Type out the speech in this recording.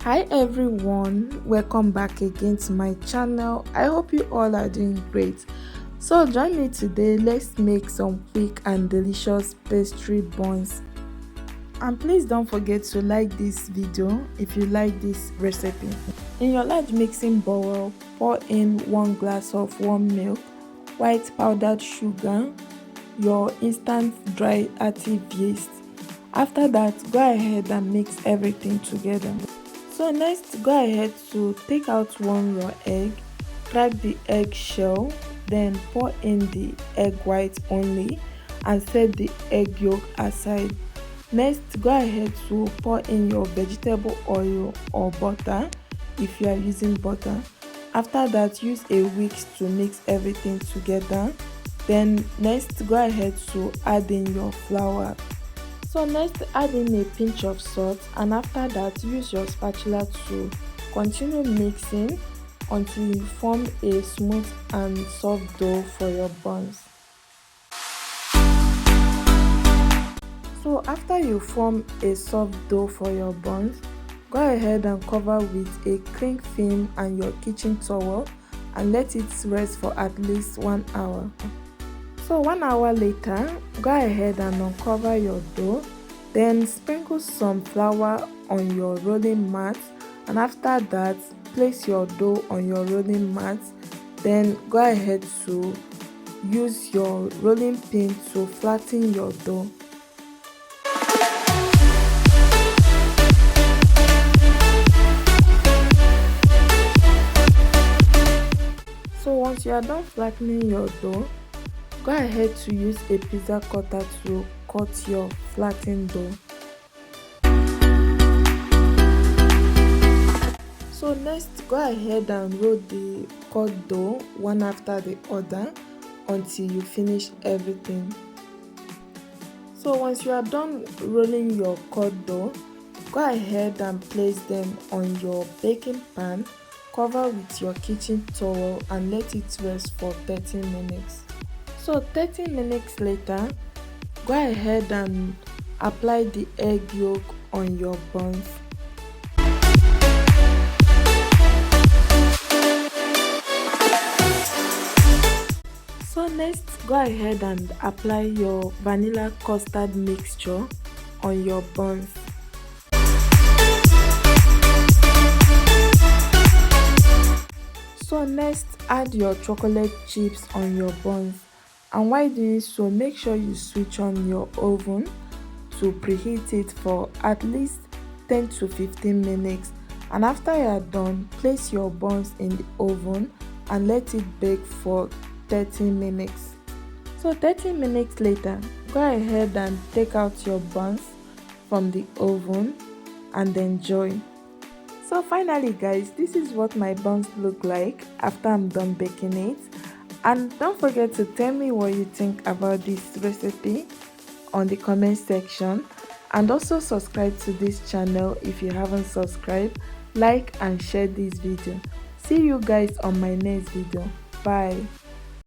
Hi everyone, welcome back again to my channel. I hope you all are doing great. So join me today. Let's make some quick and delicious pastry buns. And please don't forget to like this video if you like this recipe. In your large mixing bowl, pour in 1 glass of warm milk, white powdered sugar, your instant dry active yeast. After that, go ahead and mix everything together. So next, go ahead to take out one raw egg, crack the egg shell, then pour in the egg white only and set the egg yolk aside. Next, go ahead to pour in your vegetable oil or butter if you are using butter. After that, use a whisk to mix everything together. Then next, go ahead to add in your flour. So next, add in a pinch of salt, and after that use your spatula to continue mixing until you form a smooth and soft dough for your buns. So after you form a soft dough for your buns, go ahead and cover with a cling film and your kitchen towel and let it rest for at least 1 hour. So 1 hour later, go ahead and uncover your dough, then sprinkle some flour on your rolling mat, and after that place your dough on your rolling mat. Then go ahead to use your rolling pin to flatten your dough. So once you are done flattening your dough, go ahead to use a pizza cutter to cut your flattened dough. So next, go ahead and roll the cut dough one after the other until you finish everything. So once you are done rolling your cut dough, go ahead and place them on your baking pan, cover with your kitchen towel and let it rest for 30 minutes. So 30 minutes later, go ahead and apply the egg yolk on your buns. So next, go ahead and apply your vanilla custard mixture on your buns. So next, add your chocolate chips on your buns. And while doing so, make sure you switch on your oven to preheat it for at least 10 to 15 minutes. And after you are done, place your buns in the oven and let it bake for 30 minutes. So 30 minutes later, go ahead and take out your buns from the oven and enjoy. So finally guys, this is what my buns look like after I'm done baking it. And don't forget to tell me what you think about this recipe on the comment section, and also subscribe to this channel if you haven't subscribed. Like and share this video. See you guys on my next video. Bye.